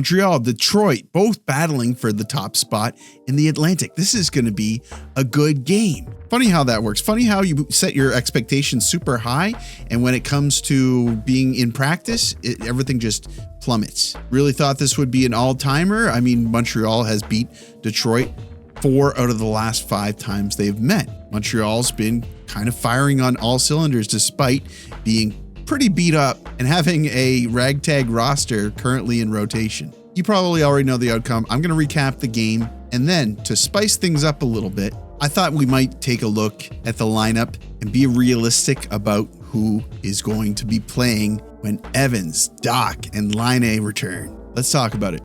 Montreal, Detroit, both battling for the top spot in the Atlantic. This is going to be a good game. Funny how that works. Funny how you set your expectations super high, and when it comes to being in practice, everything just plummets. Really thought this would be an all-timer. I mean, Montreal has beat Detroit 4 out of the last 5 times they've met. Montreal's been kind of firing on all cylinders despite being pretty beat up and having a ragtag roster currently in rotation. You probably already know the outcome. I'm going to recap the game, and then to spice things up a little bit, I thought we might take a look at the lineup and be realistic about who is going to be playing when Evans, Doc, and Laine return. Let's talk about it.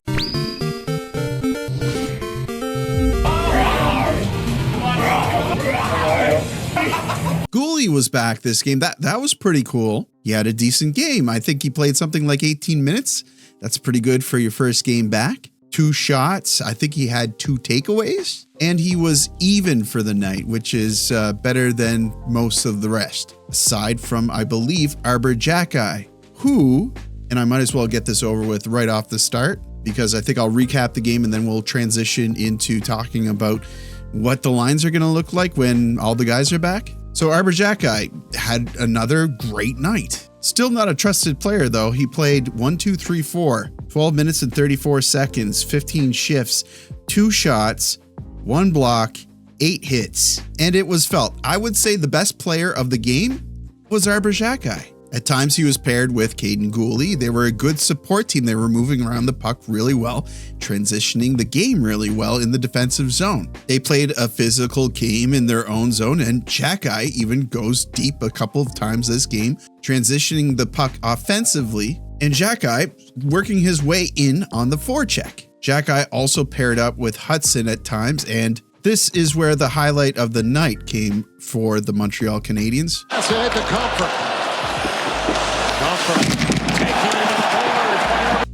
Goalie was back this game. That was pretty cool. He had a decent game. I think he played something like 18 minutes. That's pretty good for your first game back. 2 shots. I think he had 2 takeaways. And he was even for the night, which is better than most of the rest. Aside from, I believe, Arber Xhekaj, who, and I might as well get this over with right off the start, because I think I'll recap the game and then we'll transition into talking about what the lines are going to look like when all the guys are back. So Arber Xhekaj had another great night. Still not a trusted player though. He played 12 minutes and 34 seconds, 15 shifts, 2 shots, 1 block, 8 hits. And it was felt. I would say the best player of the game was Arber Xhekaj. At times he was paired with Kaiden Guhle. They were a good support team. They were moving around the puck really well, transitioning the game really well in the defensive zone. They played a physical game in their own zone, and Xhekaj even goes deep a couple of times this game, transitioning the puck offensively, and Xhekaj working his way in on the forecheck. Xhekaj also paired up with Hudson at times, and this is where the highlight of the night came for the Montreal Canadiens. That's it, the comfort.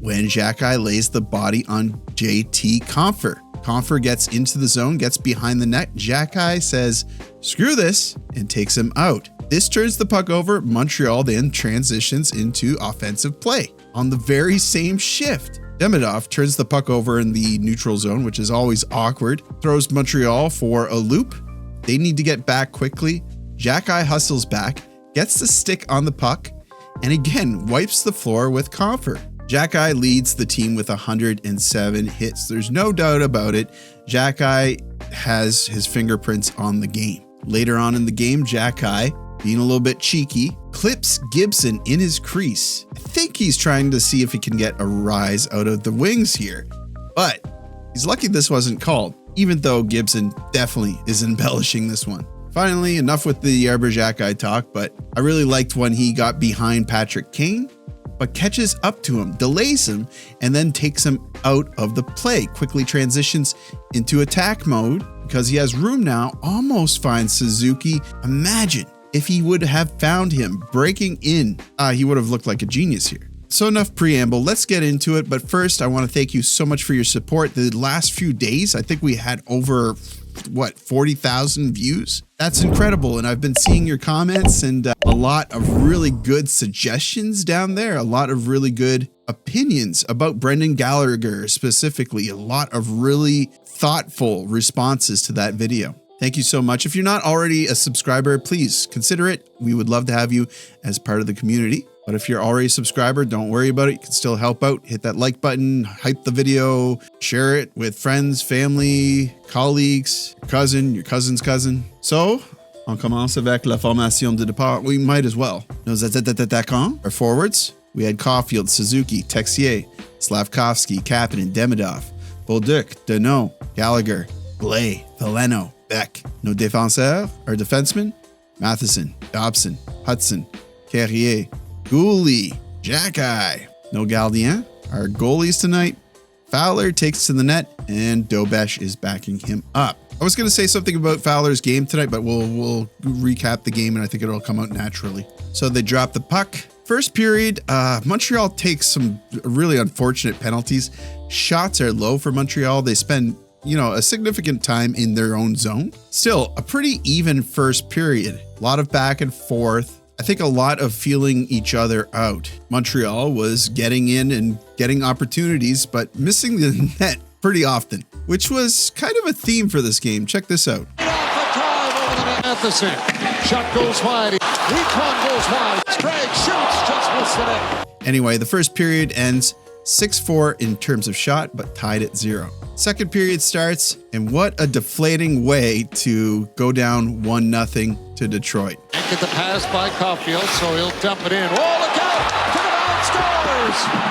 When Xhekaj lays the body on JT Compher. Compher gets into the zone, gets behind the net. Xhekaj says, screw this, and takes him out. This turns the puck over. Montreal then transitions into offensive play. On the very same shift, Demidov turns the puck over in the neutral zone, which is always awkward, throws Montreal for a loop. They need to get back quickly. Xhekaj hustles back, gets the stick on the puck, and again wipes the floor with Compher. Xhekaj leads the team with 107 hits. There's no doubt about it. Xhekaj has his fingerprints on the game. Later on in the game, Xhekaj, being a little bit cheeky, clips Gibson in his crease. I think he's trying to see if he can get a rise out of the wings here, but he's lucky this wasn't called, even though Gibson definitely is embellishing this one. Finally, enough with the Arber Xhekaj talk, but I really liked when he got behind Patrick Kane, but catches up to him, delays him, and then takes him out of the play. Quickly transitions into attack mode because he has room now, almost finds Suzuki. Imagine if he would have found him breaking in. He would have looked like a genius here. So enough preamble, let's get into it. But first, I want to thank you so much for your support. The last few days, I think we had over 40,000 views. That's incredible. And I've been seeing your comments and a lot of really good suggestions down there, a lot of really good opinions about Brendan Gallagher specifically, a lot of really thoughtful responses to that video. Thank you so much. If you're not already a subscriber, please consider it. We would love to have you as part of the community. But if you're already a subscriber, don't worry about it. You can still help out. Hit that like button, hype the video, share it with friends, family, colleagues, your cousin, your cousin's cousin. So, on commence avec la formation de départ. We might as well. Nos attaquants, our forwards. We had Caulfield, Suzuki, Texier, Slavkovsky, Kapanen, Demidov, Bolduc, Deneau, Gallagher, Blais, Veleno, Beck. Nos défenseurs, our defensemen, Matheson, Dobson, Hudson, Carrier, Guhle, Xhekaj. No Gardien. Our goalies tonight. Fowler takes to the net, and Dobes is backing him up. I was going to say something about Fowler's game tonight, but we'll recap the game, and I think it'll come out naturally. So they drop the puck. First period, Montreal takes some really unfortunate penalties. Shots are low for Montreal. They spend, a significant time in their own zone. Still, a pretty even first period. A lot of back and forth. I think a lot of feeling each other out. Montreal was getting in and getting opportunities, but missing the net pretty often, which was kind of a theme for this game. Check this out. Shot goes wide. Weak one goes wide. Strike shoots, just missed the net. Anyway, the first period ends 6-4 in terms of shot, but tied at 0. Second period starts, and what a deflating way to go down 1-0 to Detroit. And get the pass by Caulfield, so he'll dump it in. Oh, look out! To the bound scores!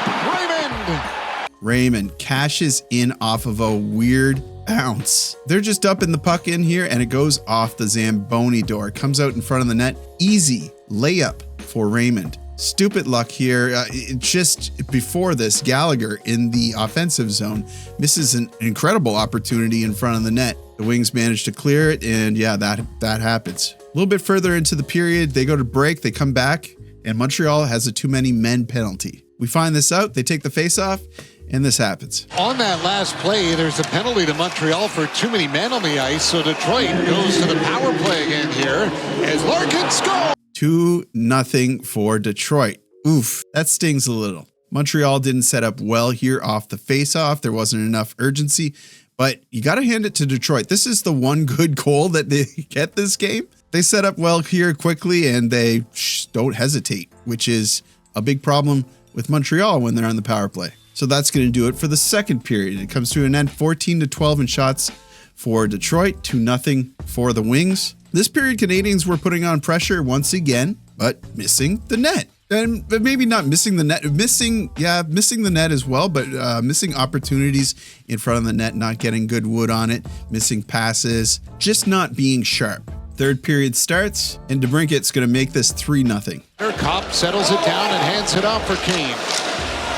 Raymond cashes in off of a weird bounce. They're just dumping the puck in here, and it goes off the Zamboni door. Comes out in front of the net. Easy layup for Raymond. Stupid luck here. Just before this, Gallagher in the offensive zone misses an incredible opportunity in front of the net. The Wings manage to clear it, and yeah, that happens. A little bit further into the period, they go to break, they come back, and Montreal has a too many men penalty. We find this out, they take the face-off, and this happens. On that last play, there's a penalty to Montreal for too many men on the ice, so Detroit goes to the power play again here as Larkin scores. 2-0 for Detroit. Oof, that stings a little. Montreal didn't set up well here off the face-off. There wasn't enough urgency, but you got to hand it to Detroit. This is the one good goal that they get this game. They set up well here quickly, and they don't hesitate, which is a big problem with Montreal when they're on the power play. So that's going to do it for the second period. It comes to an end 14-12 in shots for Detroit, 2-0 for the Wings. This period, Canadiens were putting on pressure once again, but missing the net. And maybe not missing the net, missing the net as well, but missing opportunities in front of the net, not getting good wood on it, missing passes, just not being sharp. Third period starts, and DeBrincat's going to make this 3-0. Copp settles it down and hands it off for Kane.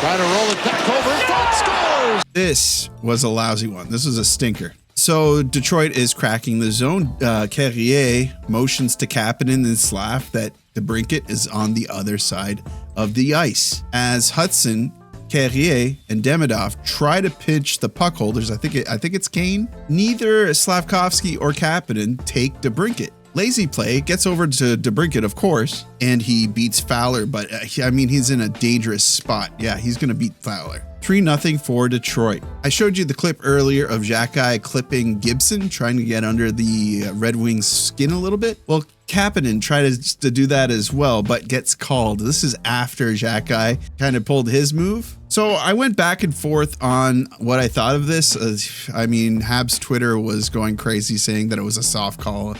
Try to roll it back over, and scores! This was a lousy one. This was a stinker. So Detroit is cracking the zone. Carrier motions to Kapanen and Slav that DeBrincat is on the other side of the ice. As Hudson, Carrier, and Demidov try to pinch the puck holders, I think it's Kane. Neither Slavkovsky or Kapanen take DeBrincat. Lazy play, gets over to DeBrincat, of course, and he beats Fowler, but I mean, he's in a dangerous spot. Yeah, he's going to beat Fowler. 3-0 for Detroit. I showed you the clip earlier of Xhekaj clipping Gibson, trying to get under the Red Wings' skin a little bit. Well, Kapanen tried to do that as well, but gets called. This is after Xhekaj kind of pulled his move. So I went back and forth on what I thought of this. I mean, Habs Twitter was going crazy saying that it was a soft call.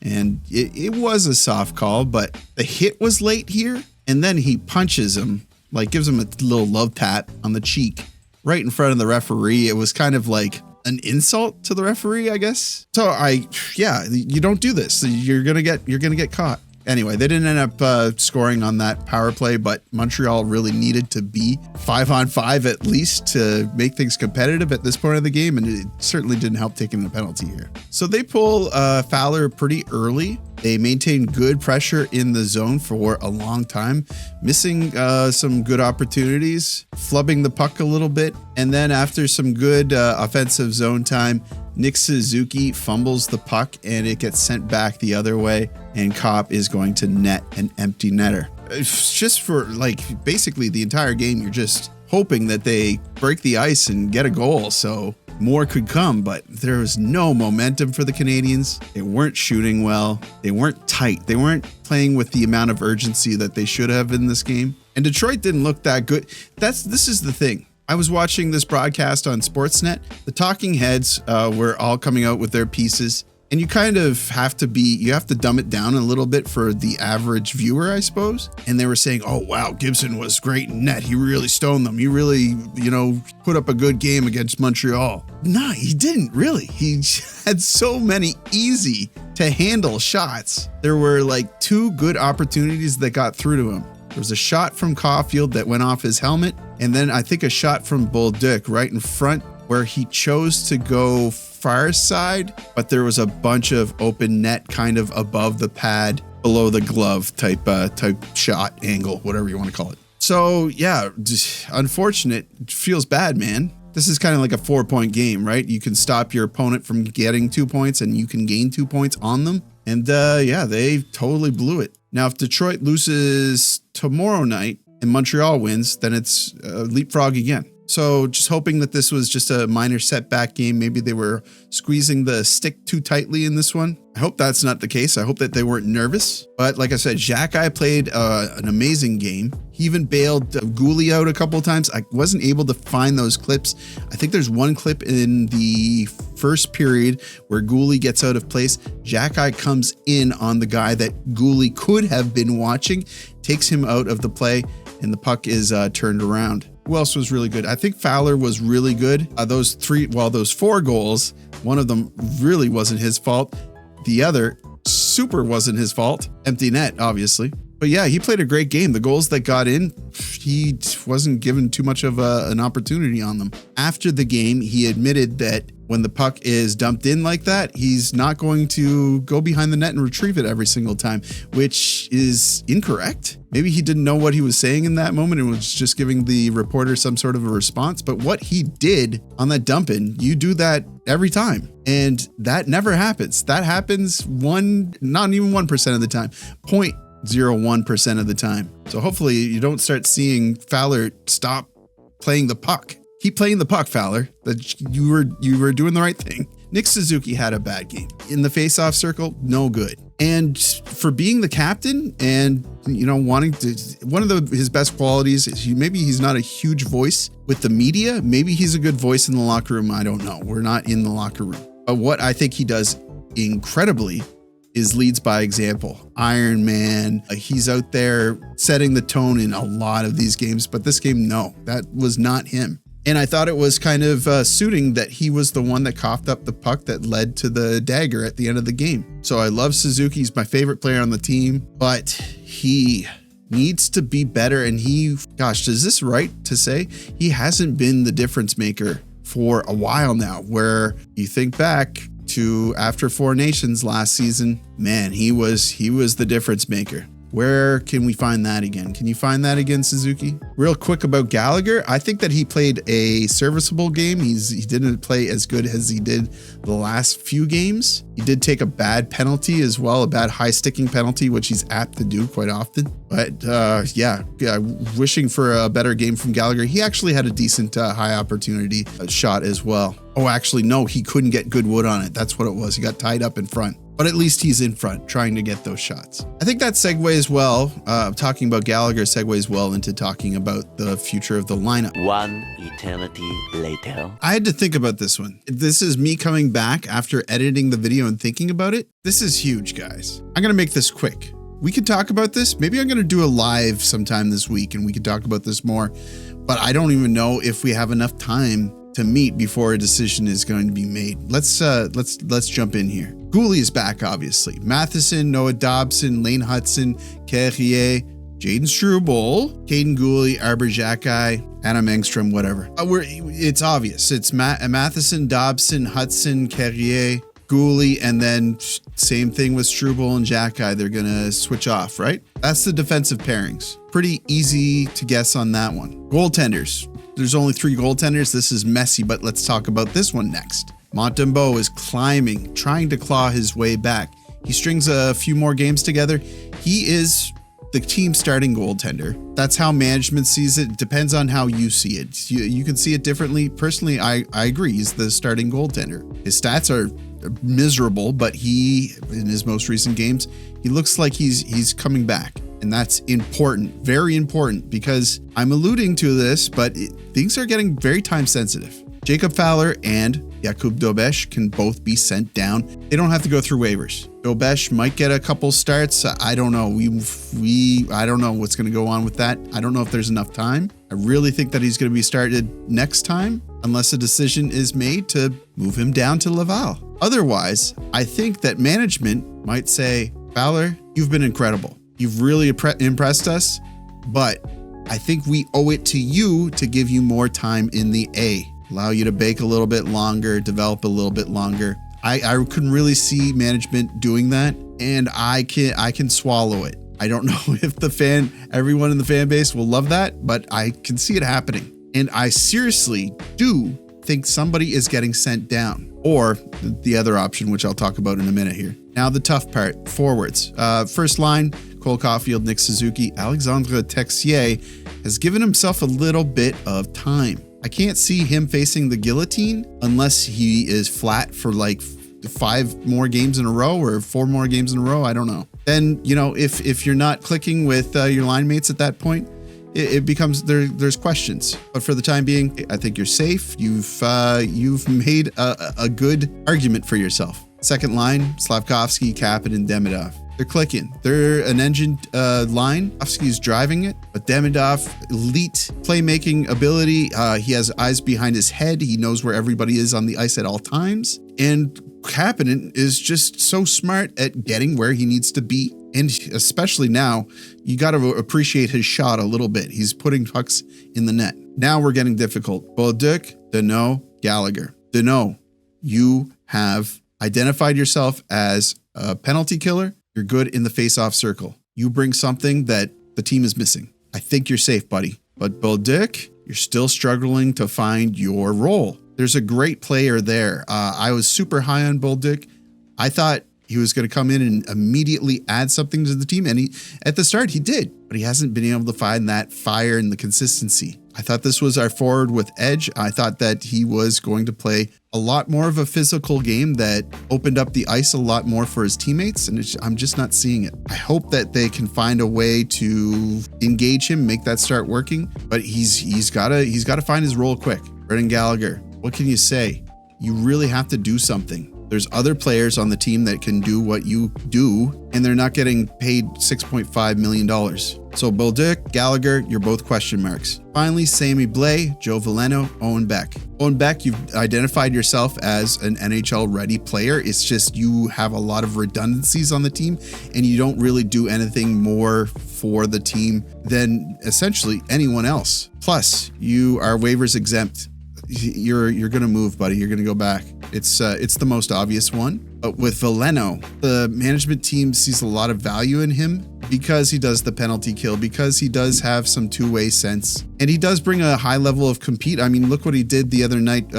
And it was a soft call, but the hit was late here. And then he punches him, like gives him a little love tap on the cheek right in front of the referee. It was kind of like an insult to the referee, I guess. So you don't do this. You're going to get caught. Anyway, they didn't end up scoring on that power play, but Montreal really needed to be 5-on-5 at least to make things competitive at this point of the game, and it certainly didn't help taking the penalty here. So they pull Fowler pretty early. They maintain good pressure in the zone for a long time, missing some good opportunities, flubbing the puck a little bit, and then after some good offensive zone time, Nick Suzuki fumbles the puck and it gets sent back the other way, and Copp is going to net an empty netter. It's just for like basically the entire game, you're just hoping that they break the ice and get a goal so more could come, but there was no momentum for the Canadiens. They weren't shooting well. They weren't tight. They weren't playing with the amount of urgency that they should have in this game. And Detroit didn't look that good. This is the thing. I was watching this broadcast on Sportsnet. The talking heads were all coming out with their pieces, and you kind of have to dumb it down a little bit for the average viewer, I suppose. And they were saying, oh, wow, Gibson was great in net. He really stoned them. He really, put up a good game against Montreal. Nah, he didn't really. He had so many easy to handle shots. There were like 2 good opportunities that got through to him. There was a shot from Caulfield that went off his helmet, and then I think a shot from Bolduc right in front where he chose to go far side, but there was a bunch of open net kind of above the pad, below the glove type shot angle, whatever you want to call it. So yeah, unfortunate. It feels bad, man. This is kind of like a 4-point game, right? You can stop your opponent from getting 2 points and you can gain 2 points on them. And they totally blew it. Now, if Detroit loses tomorrow night, and Montreal wins, then it's leapfrog again. So just hoping that this was just a minor setback game. Maybe they were squeezing the stick too tightly in this one. I hope that's not the case. I hope that they weren't nervous. But like I said, Xhekaj played an amazing game. He even bailed Goalie out a couple of times. I wasn't able to find those clips. I think there's one clip in the first period where Goalie gets out of place. Xhekaj comes in on the guy that Goalie could have been watching, takes him out of the play, and the puck is turned around. Who else was really good? I think Fowler was really good. Those 4 goals, one of them really wasn't his fault. The other super wasn't his fault. Empty net, obviously. But yeah, he played a great game. The goals that got in, he wasn't given too much of an opportunity on them. After the game, he admitted that when the puck is dumped in like that, he's not going to go behind the net and retrieve it every single time, which is incorrect. Maybe he didn't know what he was saying in that moment and was just giving the reporter some sort of a response. But what he did on that dump in, you do that every time. And that never happens. That happens not even 1% of the time, 0.01% of the time. So hopefully you don't start seeing Fowler stop playing the puck. Keep playing the puck, Fowler. That you were doing the right thing. Nick Suzuki had a bad game. In the face-off circle, no good. And for being the captain and, wanting to, one of his best qualities is maybe he's not a huge voice with the media. Maybe he's a good voice in the locker room. I don't know. We're not in the locker room. But what I think he does incredibly is leads by example. Iron Man. He's out there setting the tone in a lot of these games. But this game, no, that was not him. And I thought it was kind of suiting that he was the one that coughed up the puck that led to the dagger at the end of the game. So I love Suzuki. He's my favorite player on the team, but he needs to be better. And is this right to say? He hasn't been the difference maker for a while now, where you think back to after Four Nations last season, man, he was the difference maker. Where can we find that again? Can you find that again, Suzuki? Real quick about Gallagher. I think that he played a serviceable game. He didn't play as good as he did the last few games. He did take a bad penalty as well, a bad high sticking penalty, which he's apt to do quite often. But wishing for a better game from Gallagher. He actually had a decent high opportunity shot as well. Oh, actually, no, he couldn't get good wood on it. That's what it was. He got tied up in front. But at least he's in front trying to get those shots. I think that segues well, talking about Gallagher segues well into talking about the future of the lineup. One eternity later. I had to think about this one. This is me coming back after editing the video and thinking about it. This is huge, guys. I'm going to make this quick. We could talk about this. Maybe I'm going to do a live sometime this week and we could talk about this more. But I don't even know if we have enough time to meet before a decision is going to be made. Let's jump in here. Goalie is back, obviously. Matheson, Noah Dobson, Lane Hudson, Carrier, Jaden Struble, Caden Gooley, Arber Xhekaj, Adam Engstrom, whatever. It's obvious. It's Matheson, Dobson, Hudson, Carrier, Gooley, and then same thing with Struble and Xhekaj. They're going to switch off, right? That's the defensive pairings. Pretty easy to guess on that one. Goaltenders. There's only 3 goaltenders. This is messy, but let's talk about this one next. Montembeault is climbing, trying to claw his way back. He strings a few more games together. He is the team starting goaltender. That's how management sees it. It depends on how you see it. You can see it differently. Personally, I agree. He's the starting goaltender. His stats are miserable, but in his most recent games, he looks like he's coming back. And that's important, very important, because I'm alluding to this, but things are getting very time sensitive. Jacob Fowler and Jakub Dobes can both be sent down. They don't have to go through waivers. Dobes might get a couple starts. I don't know. I don't know what's going to go on with that. I don't know if there's enough time. I really think that he's going to be started next time, unless a decision is made to move him down to Laval. Otherwise, I think that management might say, Fowler, you've been incredible. You've really impressed us, but I think we owe it to you to give you more time in the A. Allow you to bake a little bit longer, develop a little bit longer. I couldn't really see management doing that, and I can swallow it. I don't know if everyone in the fan base will love that, but I can see it happening. And I seriously do think somebody is getting sent down, or the other option, which I'll talk about in a minute here. Now the tough part, forwards. First line, Cole Caulfield, Nick Suzuki, Alexandre Texier, has given himself a little bit of time. I can't see him facing the guillotine unless he is flat for like 5 more games in a row or 4 more games in a row. I don't know. Then, you know, if you're not clicking with your line mates at that point, it becomes there's questions. But for the time being, I think you're safe. You've made a good argument for yourself. Second line, Slafkovsky, Kapanen, and Demidov. They're clicking. They're an engine line. Slafkovsky's driving it, but Demidov, elite playmaking ability. He has eyes behind his head. He knows where everybody is on the ice at all times. And Kapanen is just so smart at getting where he needs to be. And especially now, you got to appreciate his shot a little bit. He's putting pucks in the net. Now we're getting difficult. Bolduc, Deneau, Gallagher. Deneau, you have identified yourself as a penalty killer. You're good in the face-off circle. You bring something that the team is missing. I think you're safe, buddy. But Bolduc, you're still struggling to find your role. There's a great player there. I was super high on Bolduc. I thought he was going to come in and immediately add something to the team. And at the start, he did, but he hasn't been able to find that fire and the consistency. I thought this was our forward with edge. I thought that he was going to play a lot more of a physical game that opened up the ice a lot more for his teammates. And I'm just not seeing it. I hope that they can find a way to engage him, make that start working, but he's got to find his role quick. Brendan Gallagher, what can you say? You really have to do something. There's other players on the team that can do what you do, and they're not getting paid $6.5 million. So Bolduc, Gallagher, you're both question marks. Finally, Sammy Blais, Joe Veleno, Owen Beck. Owen Beck, you've identified yourself as an NHL-ready player. It's just you have a lot of redundancies on the team, and you don't really do anything more for the team than essentially anyone else. Plus, you are waivers exempt. You're going to move, buddy. You're going to go back. It's the most obvious one. But with Veleno, the management team sees a lot of value in him because he does the penalty kill, because he does have some two-way sense, and he does bring a high level of compete. I mean, look what he did the other night,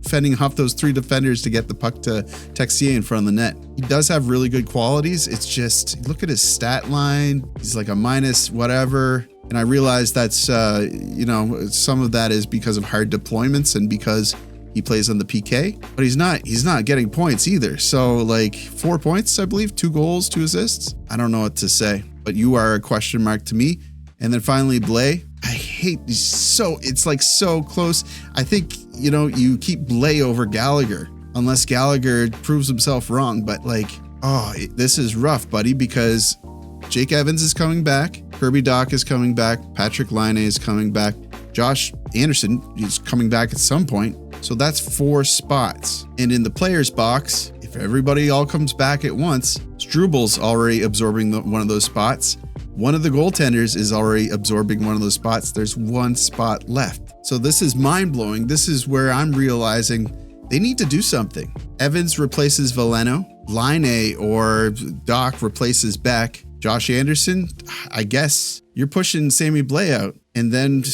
fending off those 3 defenders to get the puck to Texier in front of the net. He does have really good qualities. It's just, look at his stat line. He's like a minus whatever. And I realize that's, some of that is because of hard deployments and because he plays on the PK, but he's not getting points either. So like 4 points, I believe, 2 goals, 2 assists. I don't know what to say, but you are a question mark to me. And then finally, Blais. I hate it's like so close. I think, you keep Blais over Gallagher unless Gallagher proves himself wrong. But this is rough, buddy, because Jake Evans is coming back. Kirby Dach is coming back. Patrick Laine is coming back. Josh Anderson is coming back at some point. So that's 4 spots. And in the players box, if everybody all comes back at once, Strubal's already absorbing one of those spots. One of the goaltenders is already absorbing one of those spots. There's 1 spot left. So this is mind-blowing. This is where I'm realizing they need to do something. Evans replaces Veleno. Laine or Dach replaces Beck. Josh Anderson, I guess you're pushing Sammy Blais out. And then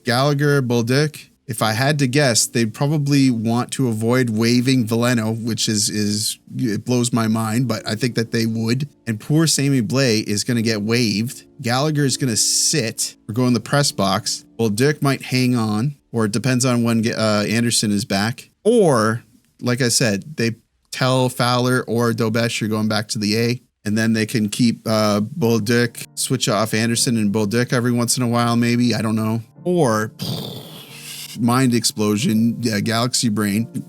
Gallagher, Bolduc. If I had to guess, they'd probably want to avoid waiving Veleno, which is it blows my mind, but I think that they would. And poor Sammy Blais is going to get waived. Gallagher is going to sit or go in the press box. Bolduc might hang on, or it depends on when Anderson is back. Or, like I said, they tell Fowler or Dobes you're going back to the A. And then they can keep Bolduc, switch off Anderson and Bolduc every once in a while, maybe. I don't know. Or mind explosion, galaxy brain,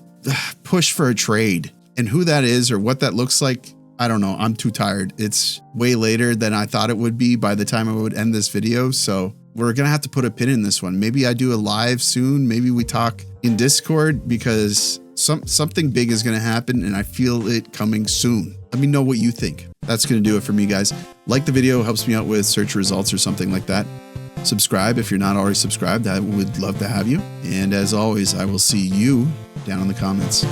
push for a trade. And who that is or what that looks like, I don't know. I'm too tired. It's way later than I thought it would be by the time I would end this video. So we're going to have to put a pin in this one. Maybe I do a live soon. Maybe we talk in Discord because something big is going to happen and I feel it coming soon. Let me know what you think. That's going to do it for me, guys. Like the video, helps me out with search results or something like that. Subscribe if you're not already subscribed. I would love to have you. And as always, I will see you down in the comments.